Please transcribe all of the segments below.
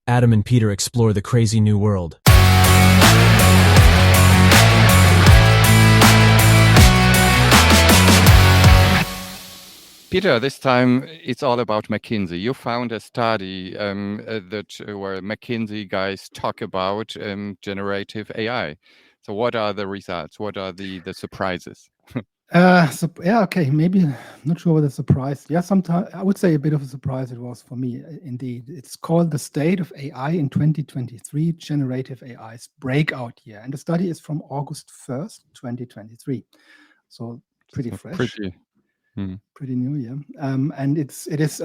Adam and Peter explore the crazy new world. Peter, this time it's all about McKinsey. You found a study where McKinsey guys talk about generative AI. So what are the results? What are the surprises? Okay, maybe not sure what a surprise. Yeah, sometimes I would say a bit of a surprise it was for me, indeed. It's called the State of AI in 2023, Generative AI's Breakout Year. And the study is from August 1st, 2023. So pretty fresh. Pretty new, yeah. And it is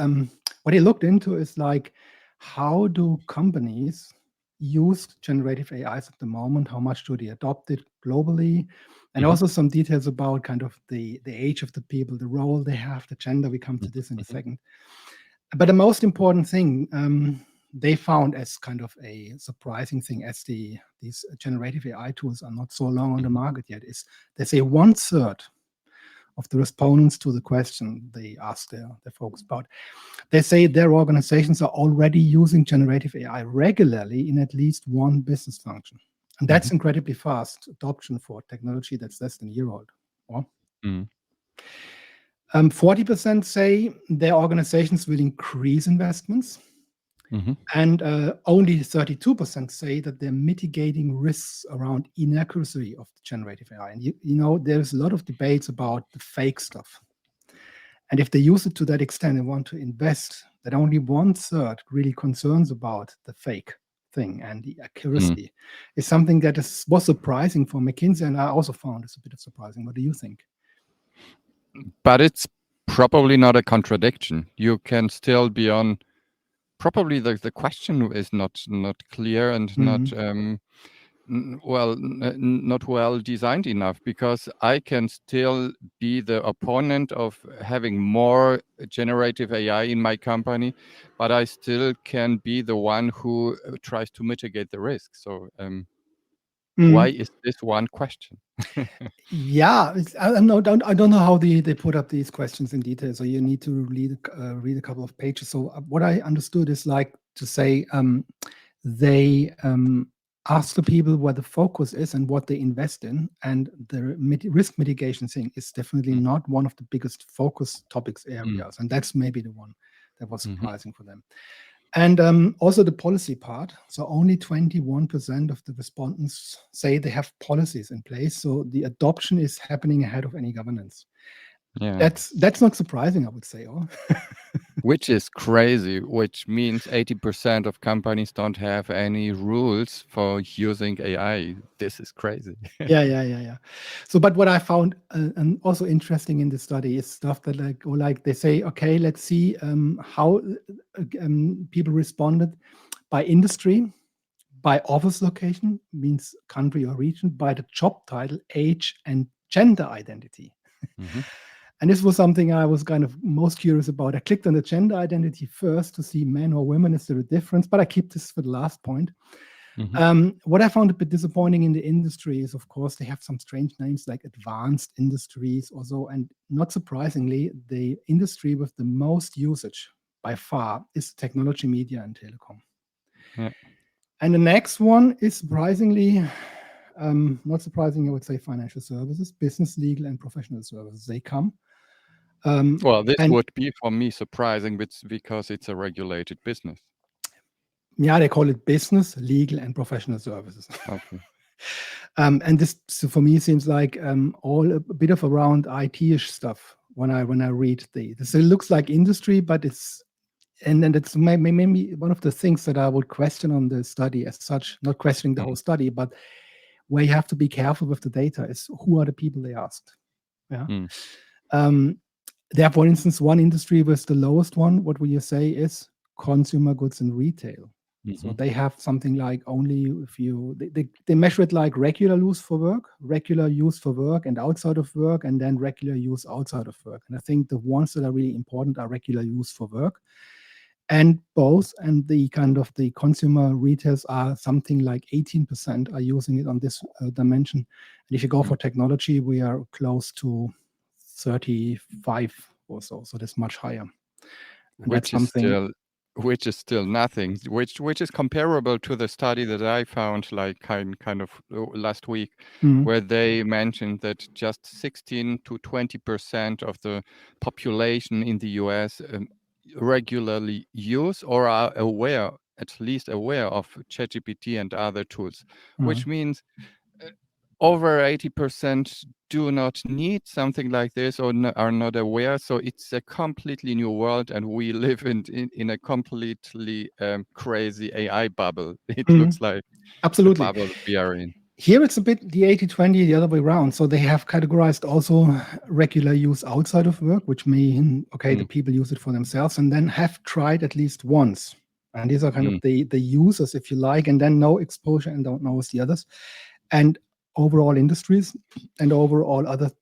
what he looked into is like, how do companies use generative AIs at the moment? How much do they adopt it globally? And also some details about kind of the age of the people, the role they have, the gender. We come to this in a second. But the most important thing they found as kind of a surprising thing, as these generative AI tools are not so long on the market yet, is they say 1/3 of the respondents to the question they asked their folks about, they say their organizations are already using generative AI regularly in at least one business function. And that's incredibly fast adoption for technology that's less than a year old. 40% say their organizations will increase investments. And only 32% say that they're mitigating risks around inaccuracy of generative AI. And you know, there's a lot of debates about the fake stuff. And if they use it to that extent and want to invest, that only 1/3 really concerns about the fake thing and the accuracy is something that was surprising for McKinsey, and I also found it's a bit of surprising. What do you think? But it's probably not a contradiction. You can still be on. Probably the question is not clear and not well designed enough, because I can still be the opponent of having more generative AI in my company, but I still can be the one who tries to mitigate the risk. So why is this one question? Yeah, I don't know how they put up these questions in detail. So you need to read a couple of pages. So what I understood is like to say they ask the people where the focus is and what they invest in, and the risk mitigation thing is definitely not one of the biggest focus topics areas, and that's maybe the one that was surprising for them. And also the policy part. So only 21% of the respondents say they have policies in place. So the adoption is happening ahead of any governance. Yeah. That's not surprising, I would say. Which is crazy, which means 80% of companies don't have any rules for using AI. This is crazy. Yeah. So, but what I found and also interesting in the study is stuff that like they say, okay, let's see how people responded by industry, by office location, means country or region, by the job title, age, and gender identity. And this was something I was kind of most curious about. I clicked on the gender identity first to see men or women, is there a difference? But I keep this for the last point. What I found a bit disappointing in the industry is, of course, they have some strange names like advanced industries or so. And not surprisingly, the industry with the most usage by far is technology, media, and telecom. Yeah. And the next one is surprisingly, not surprising, I would say financial services, business, legal, and professional services. They come. Well, this would be for me surprising, because it's a regulated business. Yeah, they call it business, legal, and professional services. Okay. And this, so for me, seems like all a bit of around IT-ish stuff when I read this. It looks like industry, but it's maybe one of the things that I would question on the study as such, not questioning the whole study, but where you have to be careful with the data is who are the people they asked. Yeah. There, for instance, one industry with the lowest one, what would you say is consumer goods and retail. So they have something like only if they measure it like regular use for work and outside of work, and then regular use outside of work. And I think the ones that are really important are regular use for work. And both, and the kind of the consumer retails are something like 18% are using it on this dimension. And if you go for technology, we are close to 35 or so. So that's much higher. And Which is which is still nothing, which is comparable to the study that I found like kind of last week, where they mentioned that just 16 to 20% of the population in the US regularly use or are aware, at least aware of ChatGPT and other tools, which means over 80% do not need something like this or are not aware. So it's a completely new world, and we live in a completely crazy AI bubble. It looks like the Absolutely. bubble we are in. Here it's a bit the 80-20 the other way around. So they have categorized also regular use outside of work, which mean, okay, the people use it for themselves and then have tried at least once. And these are kind of the users, if you like, and then no exposure and don't know as the others. And overall industries and overall other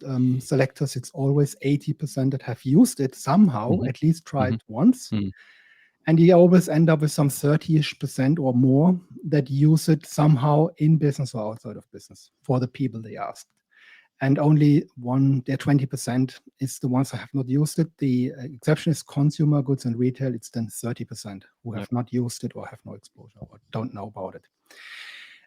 selectors, it's always 80% that have used it somehow, at least tried once. And you always end up with some 30-ish% or more that use it somehow in business or outside of business for the people they asked. And only their 20% is the ones that have not used it. The exception is consumer goods and retail. It's then 30% who have not used it or have no exposure or don't know about it.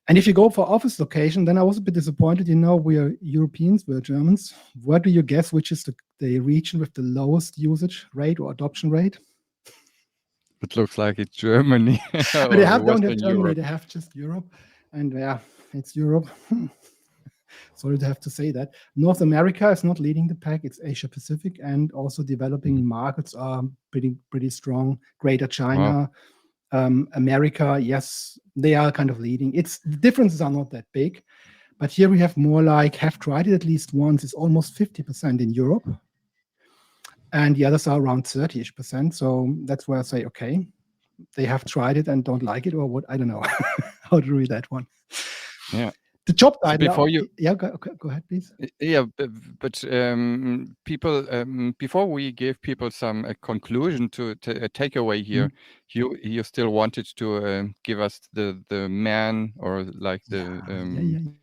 And if you go for office location, then I was a bit disappointed. We are Europeans, we're Germans. Where do you guess which is the region with the lowest usage rate or adoption rate? It looks like it's Germany. But they don't have Germany, Europe. They have just Europe. And yeah, it's Europe. Sorry to have to say that. North America is not leading the pack. It's Asia Pacific, and also developing markets are pretty strong. Greater China, America, yes, they are kind of leading. The differences are not that big. But here we have more like have tried it at least once. It's almost 50% in Europe. And the others are around 30-ish%. So that's where I say, okay, they have tried it and don't like it, or what? I don't know how to read that one. Yeah. The job title. Before you, go ahead, please. Yeah, but people, before we give people some conclusion to a takeaway here, you still wanted to give us the man or like the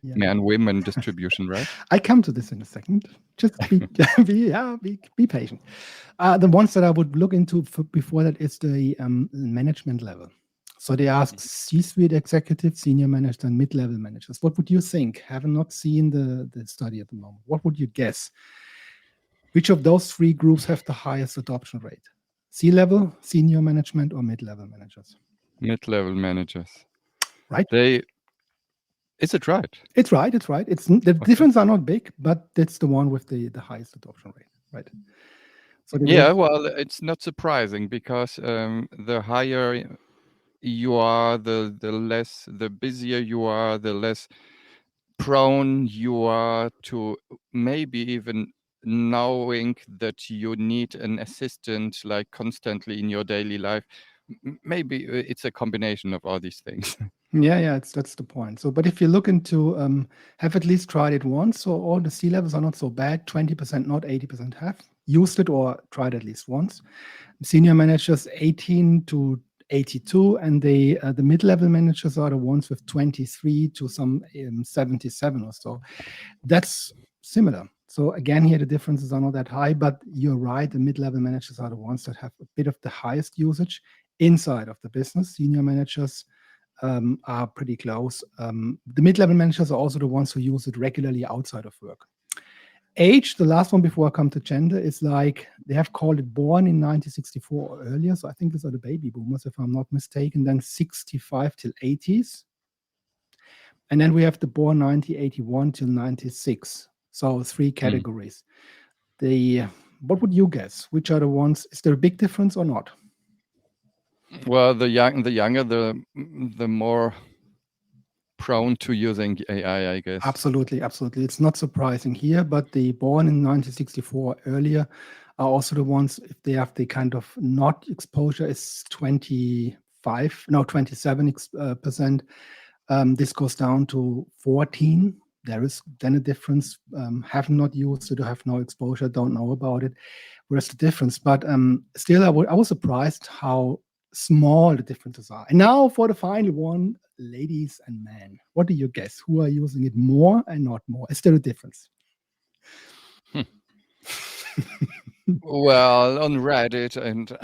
man-women distribution, right? I come to this in a second. Just be patient. The ones that I would look into before that is the management level. So they ask C-suite executives, senior managers, and mid-level managers. What would you think? Having not seen the study at the moment, what would you guess? Which of those three groups have the highest adoption rate? C-level, senior management, or mid-level managers? Mid-level managers. Right. Is it right? It's right. The difference are not big, but that's the one with the highest adoption rate, right? So well, it's not surprising because the higher you are, the busier you are, the less prone you are to maybe even knowing that you need an assistant like constantly in your daily life. Maybe it's a combination of all these things. Yeah, that's the point. So, but if you look into have at least tried it once, so all the C levels are not so bad. 20%, not 80% have used it or tried at least once. Senior managers 18 to 82, and the mid-level managers are the ones with 23 to some 77 or so. That's similar. So again, here the differences are not that high, but you're right. The mid-level managers are the ones that have a bit of the highest usage inside of the business. Senior managers are pretty close. The mid-level managers are also the ones who use it regularly outside of work. Age, the last one before I come to gender, is like they have called it born in 1964 or earlier. So I think these are the baby boomers, if I'm not mistaken. Then 65 till 80s. And then we have the born 1981 till 96. So three categories. What would you guess? Which are the ones? Is there a big difference or not? Well, the younger, the more prone to using AI, I guess. Absolutely. It's not surprising here, but the born in 1964 earlier are also the ones, if they have the kind of not exposure, is 27%. This goes down to 14. There is then a difference. Have not used it or have no exposure, don't know about it. Where's the difference? But still, I was surprised how small the differences are. And now for the final one, ladies and men. What do you guess? Who are using it more and not more? Is there a difference? Well, on Reddit, and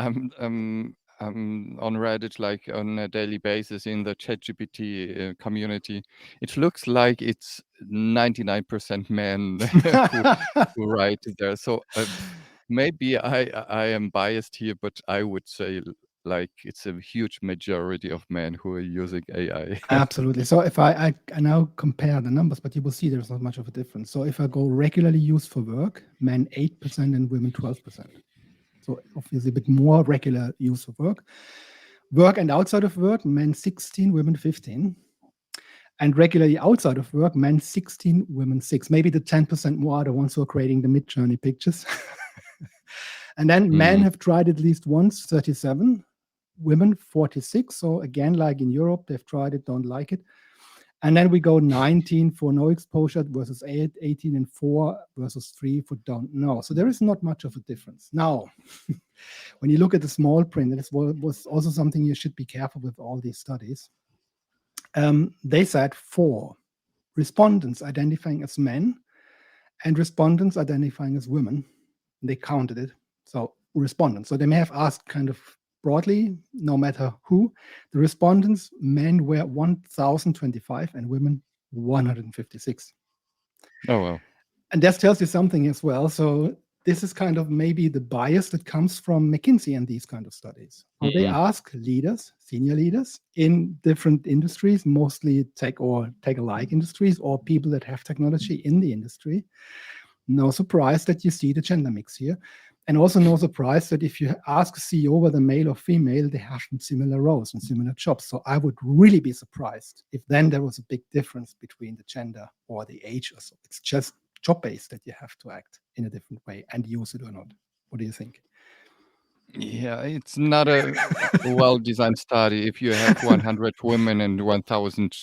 on Reddit, like on a daily basis in the ChatGPT community, it looks like it's 99% men who write there. So maybe I am biased here, but I would say like it's a huge majority of men who are using AI. Absolutely. So if I now compare the numbers, but you will see there's not much of a difference. So if I go regularly used for work, men 8% and women 12%. So obviously a bit more regular use of work. Work and outside of work, men 16, women 15. And regularly outside of work, men 16, women 6. Maybe the 10% more are the ones who are creating the mid-journey pictures. And then men have tried at least once, 37. Women 46. So again, like in Europe, they've tried it, don't like it. And then we go 19 for no exposure versus 18 and 4 versus 3 for don't know. So there is not much of a difference. Now, when you look at the small print, and this was also something you should be careful with all these studies. They said 4 respondents identifying as men and respondents identifying as women. They counted it. So respondents. So they may have asked kind of broadly, no matter who. The respondents, men were 1,025 and women 156. Oh, wow. And that tells you something as well. So this is kind of maybe the bias that comes from McKinsey and these kind of studies. So they ask leaders, senior leaders in different industries, mostly tech or tech-alike industries, or people that have technology in the industry. No surprise that you see the gender mix here. And also no surprise that if you ask a CEO whether male or female, they have similar roles and similar jobs. So I would really be surprised if then there was a big difference between the gender or the age or so. It's just job-based that you have to act in a different way and use it or not. What do you think? Yeah, it's not a well-designed study. If you have 100 women and 1,000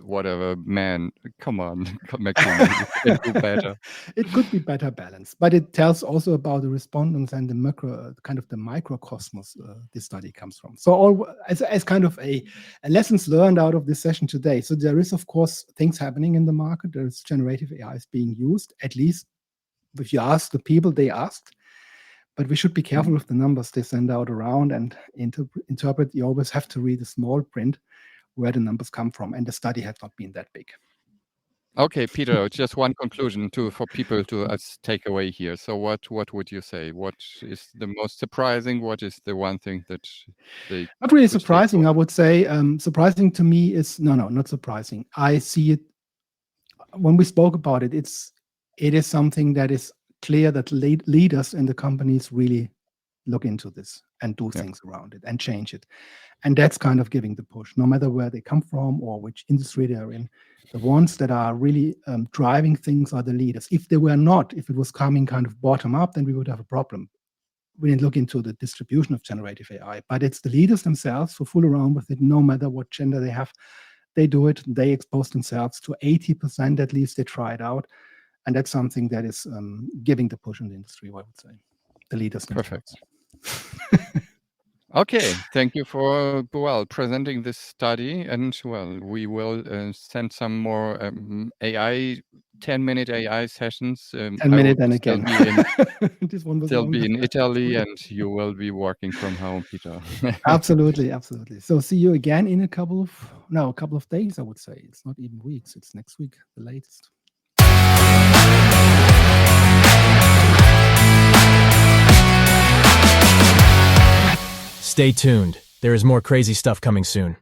whatever men, come on, McKinsey, you can do better. It could be better balanced, but it tells also about the respondents and the macro, kind of the microcosmos this study comes from. So all as kind of a lessons learned out of this session today. So there is, of course, things happening in the market. There's generative AI is being used, at least if you ask the people they asked. But we should be careful with the numbers they send out around and interpret. You always have to read the small print where the numbers come from, and the study has not been that big. Okay, Peter, just one conclusion for people to take away here. So what would you say? What is the most surprising? What is the one thing that they not really could take surprising, away? I would say. Surprising to me is not surprising. I see it when we spoke about it. It is something that is clear that leaders in the companies really look into this and do things around it and change it. And that's kind of giving the push, no matter where they come from or which industry they're in. The ones that are really driving things are the leaders. If they were not, if it was coming kind of bottom up, then we would have a problem. We didn't look into the distribution of generative AI, but it's the leaders themselves who fool around with it, no matter what gender they have. They do it. They expose themselves to 80% at least. They try it out. And that's something that is giving the push in the industry, I would say. The leaders themselves. Perfect. Okay, thank you for presenting this study, and we will send some more AI 10-minute AI sessions. 10-minute and again. This one will be in Italy, and you will be working from home, Peter. Absolutely. So see you again in a couple of days. I would say it's not even weeks. It's next week, the latest. Stay tuned. There is more crazy stuff coming soon.